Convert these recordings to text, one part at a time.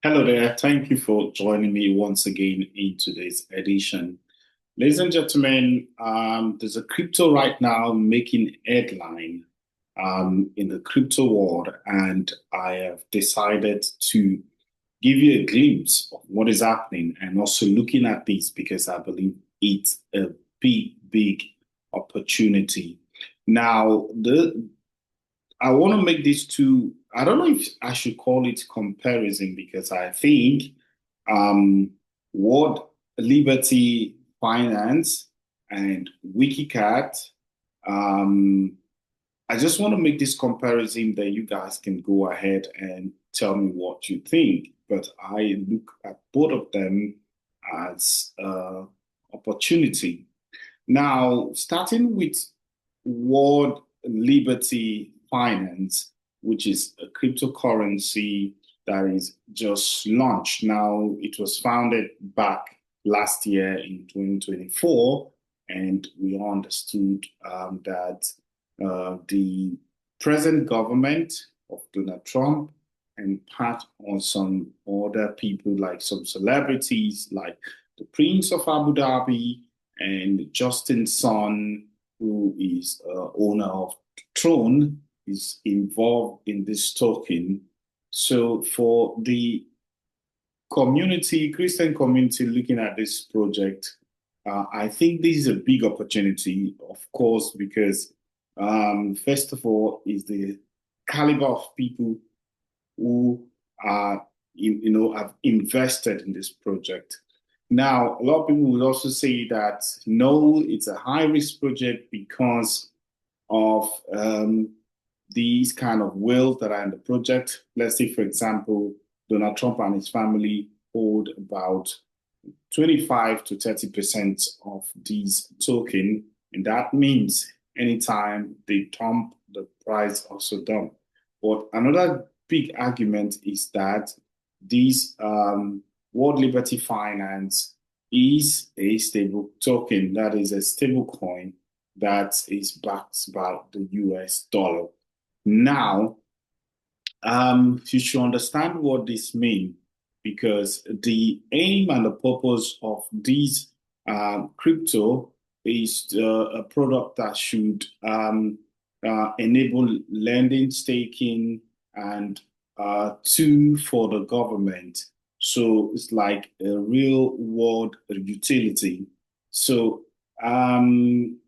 Hello there. Thank you for joining me once again in today's edition. Ladies and gentlemen, there's a crypto right now making headline in the crypto world, and I have decided to give you a glimpse of what is happening and also looking at this because I believe it's a big opportunity. Now, I want to make these two. I don't know if I should call it comparison because I think um, what Liberty Finance and WIKICAT, um, I just want to make this comparison that you guys can go ahead and tell me what you think. But I look at both of them as opportunity. Now, starting with World Liberty Finance, which is a cryptocurrency that is just launched. Now, it was founded back last year in 2024, and we understood that the present government of Donald Trump and part on some other people, like some celebrities, like the Prince of Abu Dhabi and Justin's son, who is owner of Throne, is involved in this token. So for the community, Christian community looking at this project, I think this is a big opportunity, of course, because first of all, is the caliber of people who are, have invested in this project. Now, a lot of people will also say that no, it's a high risk project because of these kind of whales that are in the project. Let's say, for example, Donald Trump and his family hold about 25 to 30% of these token, and that means anytime they dump, the price also dump. But another big argument is that this World Liberty Finance is a stable token, that is a stable coin that is backed by the US dollar. Now, you should understand what this means because the aim and the purpose of this crypto is a product that should enable lending, staking, and two for the government. So it's like a real world utility. So Donald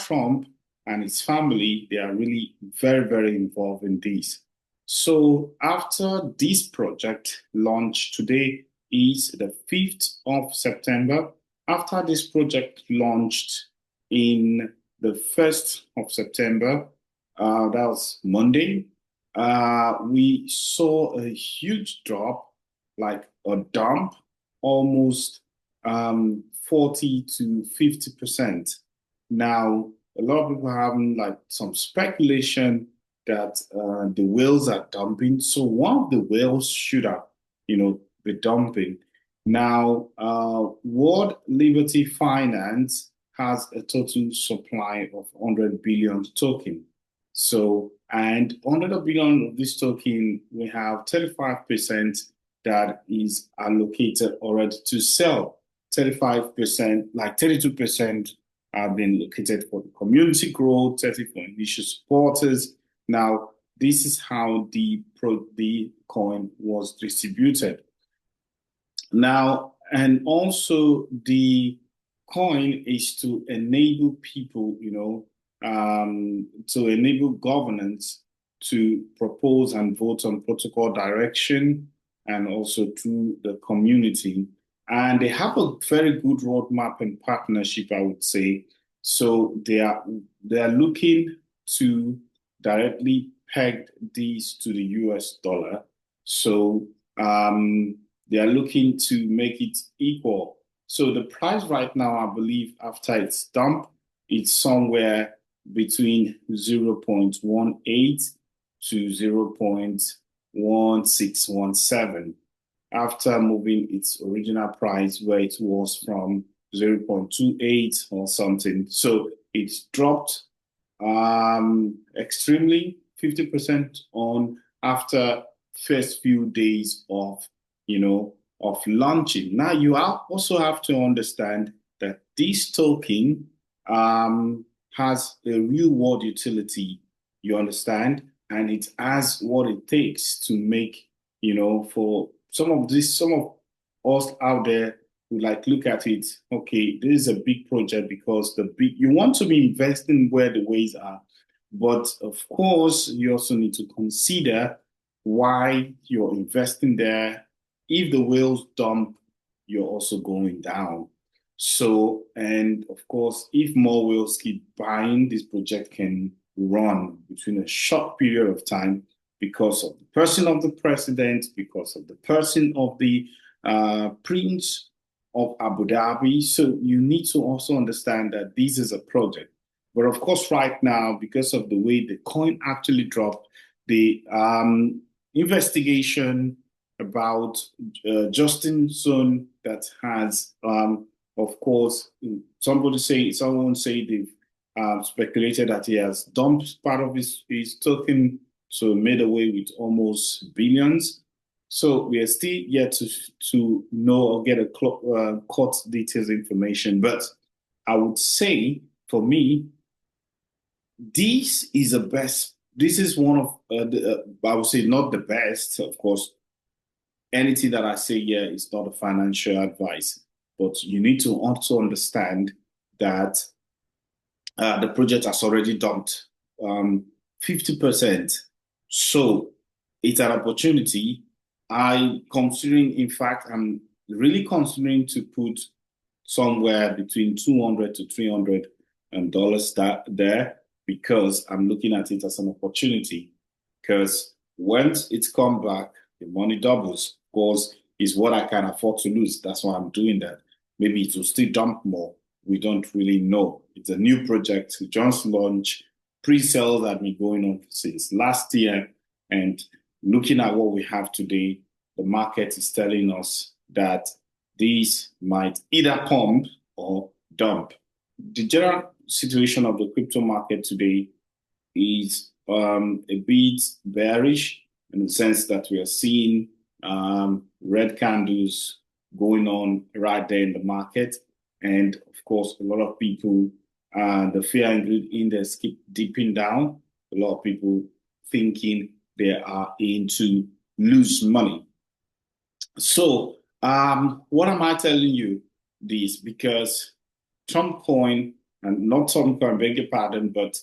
Trump and his family, they are really very involved in this. So after this project launch, today is the 5th of September. After this project launched in the 1st of September, that was Monday, we saw a huge drop, like a dump, almost 40 to 50%. Now, a lot of people are having like some speculation that the whales are dumping. So one of the whales should have, be dumping. Now, World Liberty Finance has a total supply of 100 billion token. So, and 100 billion of this token, we have 35% that is allocated already to sell. 35%, like 32% have been located for the community growth, 30 for initial supporters. Now, this is how the coin was distributed. Now, and also the coin is to enable people, to enable governance to propose and vote on protocol direction and also to the community. And they have a very good roadmap and partnership, I would say. So they are looking to directly peg these to the US dollar. So they are looking to make it equal. So the price right now, I believe, after its dump, it's somewhere between 0.18 to 0.1617 after moving its original price where it was from 0.28 or something. So it's dropped extremely 50% on after first few days of of launching. Now, you also have to understand that this token has a real world utility, you understand, and it has what it takes to make, for some of us out there who look at it, okay, this is a big project because you want to be investing where the ways are. But of course, you also need to consider why you're investing there. If the whales dump, you're also going down. So, and of course, if more whales keep buying, this project can run between a short period of time because of the person of the president, because of the person of the Prince of Abu Dhabi. So you need to also understand that this is a project. But of course, right now, because of the way the coin actually dropped, the investigation about Justin Sun that has, of course, someone say they've speculated that he has dumped part of his token, so made away with almost billions. So we are still yet to know or get a court details information. But I would say, for me, this is the best. This is one of I would say not the best, of course. Anything that I say here is not a financial advice, but you need to also understand that the project has already dumped 50%. So it's an opportunity. I'm really considering to put somewhere between $200 to $300 there, because I'm looking at it as an opportunity. Because once it's come back, the money doubles. Of course, is what I can afford to lose. That's why I'm doing that. Maybe it will still dump more. We don't really know. It's a new project. We just launched. Pre-sales have been going on since last year. And looking at what we have today, the market is telling us that these might either pump or dump. The general situation of the crypto market today is a bit bearish, in the sense that we are seeing red candles going on right there in the market. And of course, a lot of people, the fear and greed index keep dipping down. A lot of people thinking they are in to lose money. So what am I telling you this? Because Trump coin, and not Trump coin, beg your pardon, but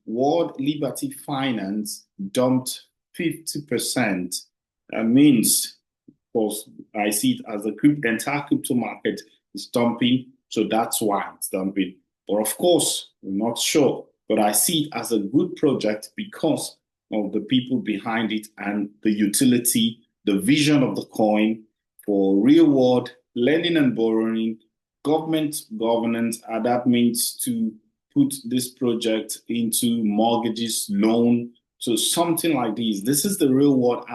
World Liberty Finance dumped 50%. That means, of course, I see it as the entire crypto market is dumping, so that's why it's dumping. But of course, we're not sure. But I see it as a good project because of the people behind it and the utility, the vision of the coin for real world lending and borrowing, government governance, and that means to put this project into mortgages, loan, so something like this. This is the real world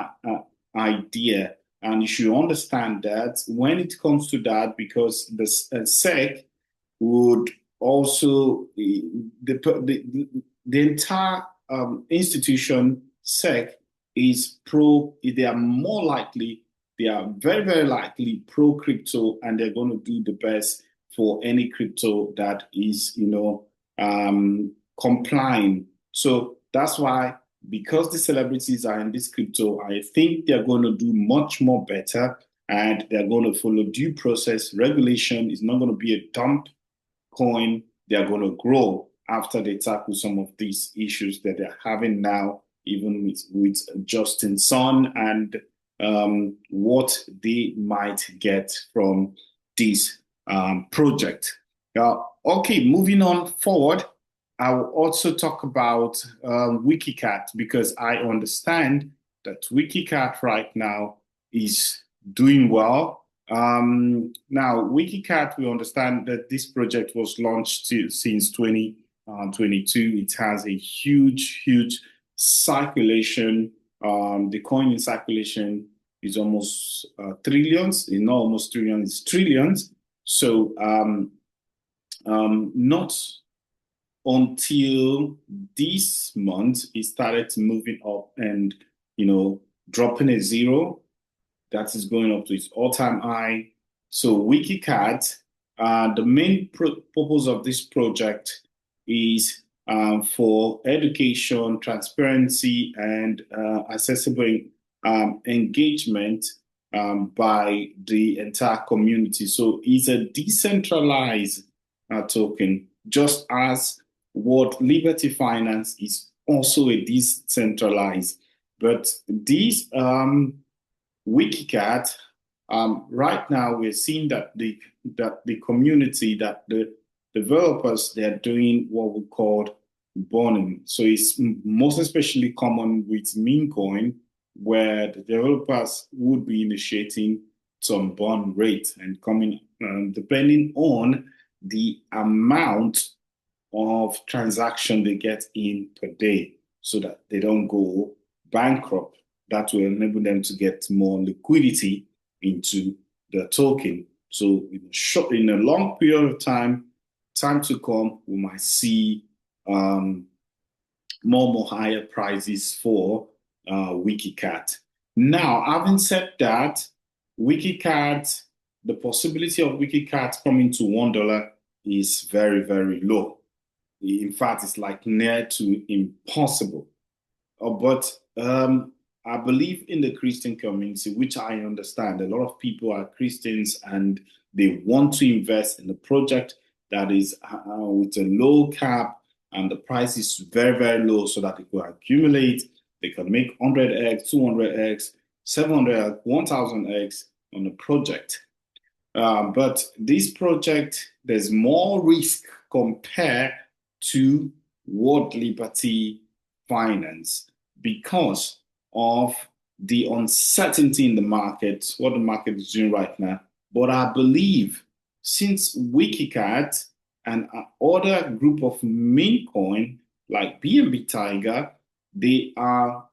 idea. And you should understand that when it comes to that, because the SEC would also, the entire institution, SEC, is they are more likely, they are very, very likely pro-crypto, and they're going to do the best for any crypto that is, complying. So that's why, because the celebrities are in this crypto, I think they're going to do much more better, and they're going to follow due process. Regulation is not going to be a dump coin. They're going to grow after they tackle some of these issues that they're having now, even with Justin Sun, and what they might get from this project. Okay, moving on forward, I will also talk about WIKICAT, because I understand that WIKICAT right now is doing well. Now, WIKICAT, we understand that this project was launched since 2022. It has a huge, huge circulation. The coin in circulation is almost trillions. It's not almost trillions, it's trillions. So not until this month it started moving up and dropping a zero. that is going up to its all-time high. So WIKICAT, the main purpose of this project is for education, transparency, and accessible engagement by the entire community. So it's a decentralized token, just as what Liberty Finance is also a decentralized. But these WIKICAT, right now we're seeing that the community, that the developers, they're doing what we call burning. So it's most especially common with memecoin, where the developers would be initiating some burn rate and coming depending on the amount of transaction they get in per day, so that they don't go bankrupt. That will enable them to get more liquidity into the token. So in a long period of time to come, we might see more higher prices for WIKICAT. Now, having said that, WIKICAT, the possibility of WIKICAT coming to $1 is very, very low. In fact, it's like near to impossible. But I believe in the Christian community, which I understand. A lot of people are Christians and they want to invest in a project that is with a low cap and the price is very, very low, so that they can accumulate. They can make 100x, 200x, 700x, 1000x on a project. But this project, there's more risk compared to World Liberty Finance because of the uncertainty in the market, what the market is doing right now. But I believe since WIKICAT and other group of memecoin like bnbtiger, they are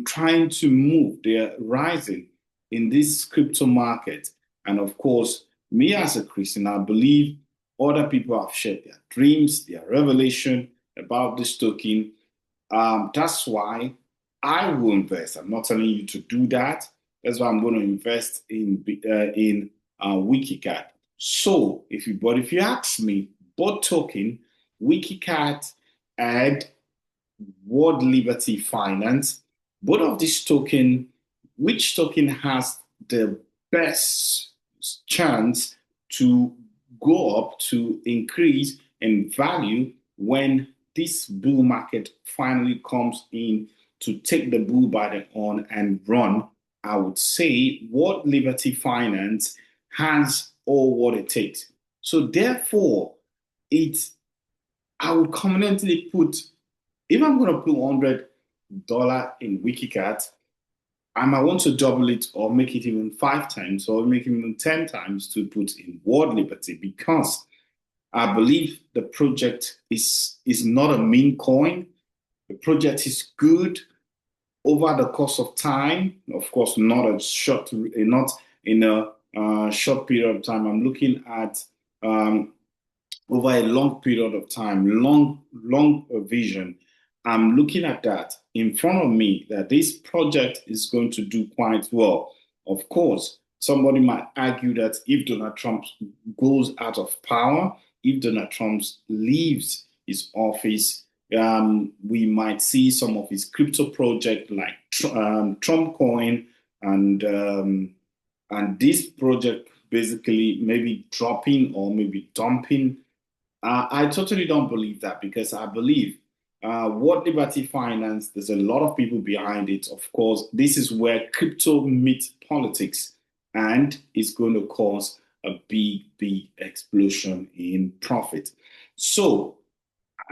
trying to move, they are rising in this crypto market. And of course, me as a Christian, I believe other people have shared their dreams, their revelation about this token. That's why I will invest. I'm not telling you to do that. That's why I'm going to invest in WIKICAT. So, if you ask me, both token, WIKICAT and World Liberty Finance, both of these token, which token has the best chance to go up, to increase in value when this bull market finally comes in to take the bull by the horn and run? I would say World Liberty Finance has all what it takes. So therefore, I would confidently put, if I'm going to put $100 in WIKICAT, I might want to double it or make it even 5 times or make it even 10 times to put in World Liberty, because I believe the project is not a meme coin. The project is good over the course of time. Of course, not in a short period of time. I'm looking at over a long period of time, long vision. I'm looking at that in front of me, that this project is going to do quite well. Of course, somebody might argue that if Donald Trump goes out of power, if Donald Trump leaves his office, we might see some of his crypto project like Trump Coin and this project basically maybe dropping or maybe dumping. I totally don't believe that, because I believe World Liberty Finance, there's a lot of people behind it. Of course, this is where crypto meets politics, and it's going to cause a big explosion in profit. So,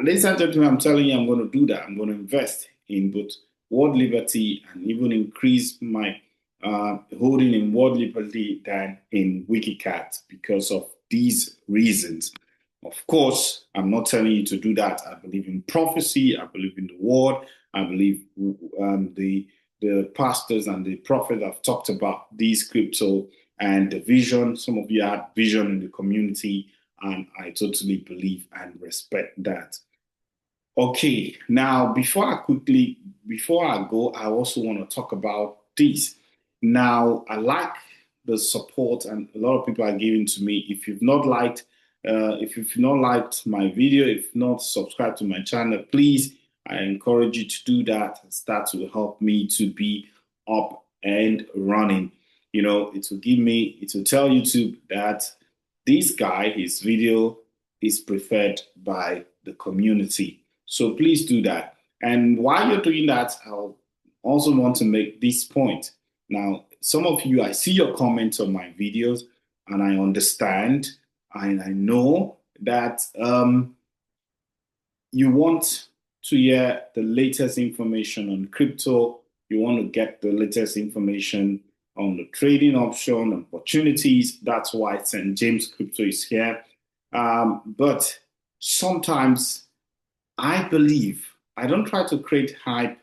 ladies and gentlemen, I'm telling you, I'm going to do that. I'm going to invest in both World Liberty and even increase my holding in World Liberty than in WIKICAT because of these reasons. Of course, I'm not telling you to do that. I believe in prophecy. I believe in the word. I believe the pastors and the prophets have talked about these crypto and the vision. Some of you had vision in the community, and I totally believe and respect that. Okay, now before I go, I also want to talk about this. Now, I like the support and a lot of people are giving to me. If you've not liked my video, if not subscribed to my channel, please, I encourage you to do that. That will help me to be up and running. It will tell YouTube that this guy, his video is preferred by the community. So please do that. And while you're doing that, I'll also want to make this point. Now, some of you, I see your comments on my videos, and I understand, and I know that you want to hear the latest information on crypto. You want to get the latest information on the trading option, opportunities. That's why St.JamesCrypto is here. But sometimes I believe I don't try to create hype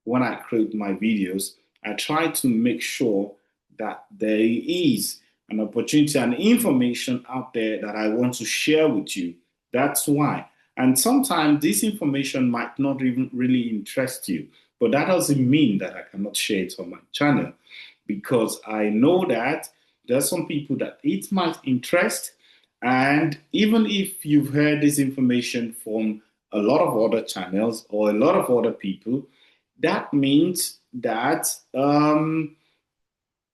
when I create my videos. I try to make sure that there is an opportunity and information out there that I want to share with you. That's why. And sometimes this information might not even really interest you, but that doesn't mean that I cannot share it on my channel, because I know that there are some people that it might interest. And even if you've heard this information from a lot of other channels or a lot of other people, that means that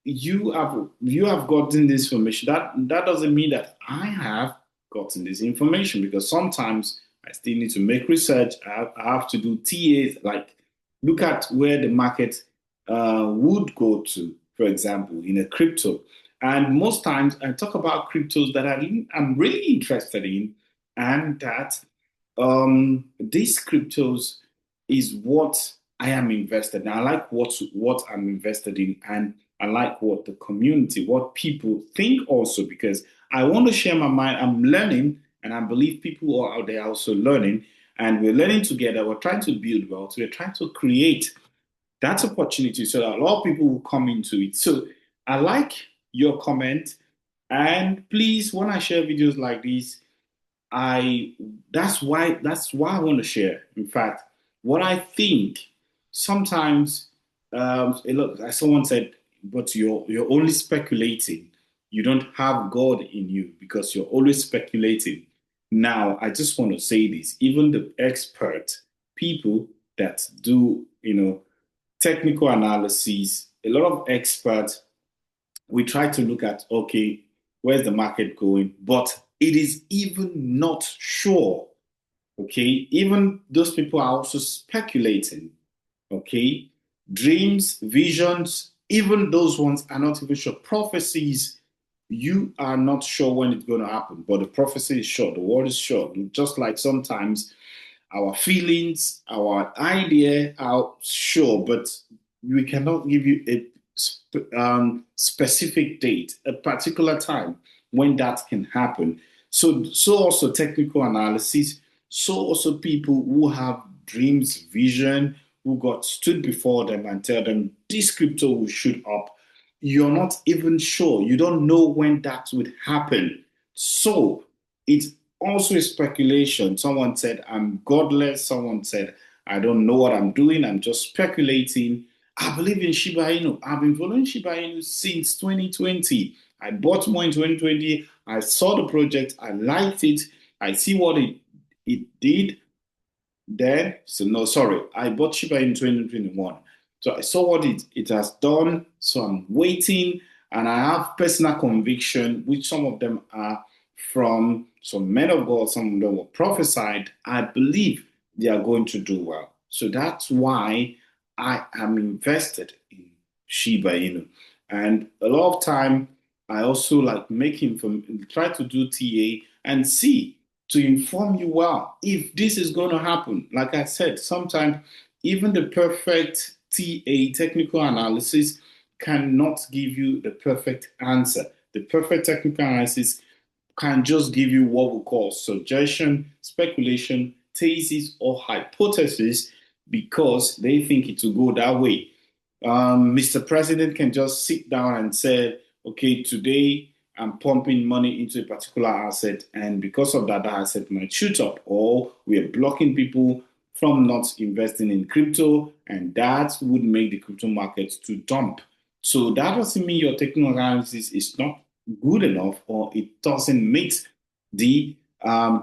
you have gotten this information. That doesn't mean that I have gotten this information, because sometimes I still need to make research. I have to do TAs, like look at where the market would go to, for example, in a crypto. And most times I talk about cryptos that I'm really interested in, and that these cryptos is what I am invested in. I like what I'm invested in, and I like what the community, what people think also, because I want to share my mind. I'm learning, and I believe people are out there also learning, and we're learning together. We're trying to build wealth. We're trying to create that opportunity so that a lot of people will come into it. So I like your comment, and please, when I share videos like this, I that's why I want to share. In fact, what I think sometimes, like someone said, but you're only speculating. You don't have God in you because you're always speculating. Now, I just want to say this: even the expert people that do, technical analysis, a lot of experts, we try to look at, okay, where's the market going? But it is even not sure. Okay, even those people are also speculating. Okay, dreams, visions, even those ones are not even sure. Prophecies, you are not sure when it's going to happen, but the prophecy is sure, the word is sure. Just like sometimes our feelings, our idea are sure, but we cannot give you a specific date, a particular time when that can happen. So also technical analysis, so also people who have dreams, vision, who got stood before them and tell them this crypto will shoot up. You're not even sure. You don't know when that would happen. So it's also a speculation. Someone said, I'm godless. Someone said, I don't know what I'm doing. I'm just speculating. I believe in Shiba Inu. I've been following Shiba Inu since 2020. I bought more in 2020. I saw the project. I liked it. I see what it did then. So no, sorry. I bought Shiba in 2021. So I saw what it has done. So I'm waiting. And I have personal conviction, which some of them are from some men of God, some of them were prophesied. I believe they are going to do well. So that's why I am invested in Shiba Inu. And a lot of time, I also like try to do TA and see to inform you well if this is going to happen. Like I said, sometimes even the perfect TA, technical analysis, cannot give you the perfect answer. The perfect technical analysis can just give you what we call suggestion, speculation, thesis, or hypothesis because they think it will go that way. Mr. President can just sit down and say, okay, today I'm pumping money into a particular asset, and because of that, the asset might shoot up, or we are blocking people from not investing in crypto, and that would make the crypto market to dump. So that doesn't mean your technical analysis is not good enough or it doesn't meet the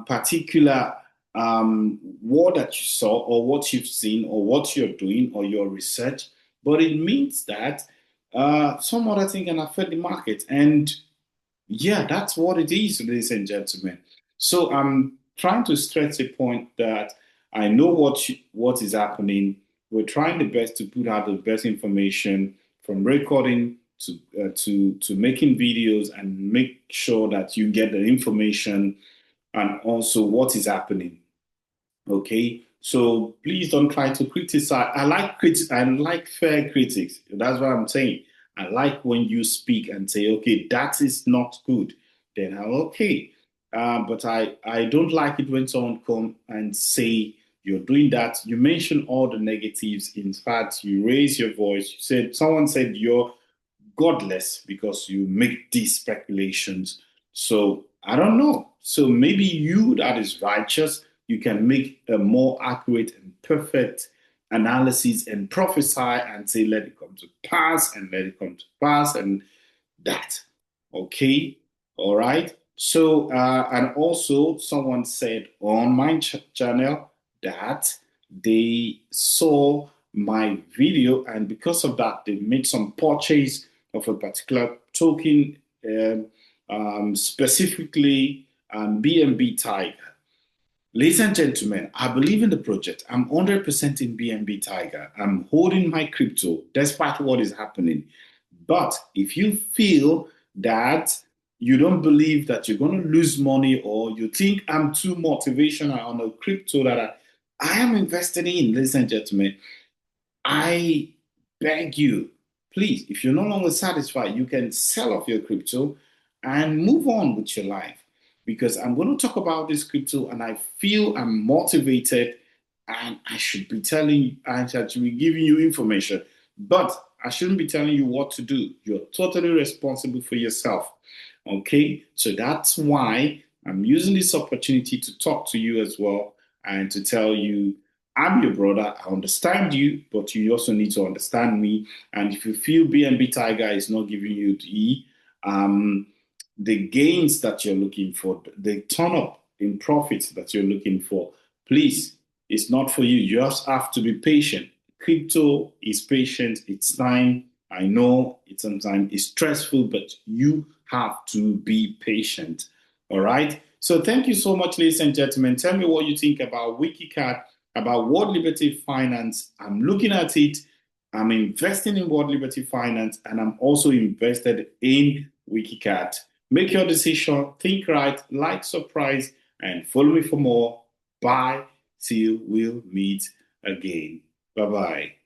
particular word that you saw or what you've seen or what you're doing or your research, but it means that some other thing can affect the market. And yeah, that's what it is, ladies and gentlemen. So I'm trying to stress the point that I know what is happening. We're trying the best to put out the best information from recording to making videos and make sure that you get the information and also what is happening. Okay, so please don't try to criticize. I like fair critics. That's what I'm saying. I like when you speak and say, okay, that is not good. Then I'm okay. But I don't like it when someone come and say you're doing that. You mention all the negatives. In fact, you raise your voice. Someone said you're godless because you make these speculations. So I don't know. So maybe you that is righteous, you can make a more accurate and perfect analysis and prophesy and say, let it come to pass and let it come to pass and that. Okay. All right. So, and also someone said on my channel that they saw my video and because of that, they made some purchase of a particular token, specifically bnbtiger. Ladies and gentlemen, I believe in the project. I'm 100% in bnbtiger. I'm holding my crypto despite what is happening. But if you feel that you don't believe that you're going to lose money or you think I'm too motivational on a crypto that I am invested in, ladies and gentlemen, I beg you, please, if you're no longer satisfied, you can sell off your crypto and move on with your life. Because I'm going to talk about this crypto and I feel I'm motivated and I should be giving you information. But I shouldn't be telling you what to do. You're totally responsible for yourself. Okay? So that's why I'm using this opportunity to talk to you as well and to tell you I'm your brother. I understand you, but you also need to understand me. And if you feel bnbtiger is not giving you the gains that you're looking for, the turn up in profits that you're looking for, please, it's not for you. You just have to be patient. Crypto is patient. It's time. I know it sometimes is stressful, but you have to be patient. All right. So thank you so much, ladies and gentlemen. Tell me what you think about WIKICAT, about World Liberty Finance. I'm looking at it. I'm investing in World Liberty Finance, and I'm also invested in WIKICAT. Make your decision, think right, like, subscribe, and follow me for more. Bye. See you. We'll meet again. Bye-bye.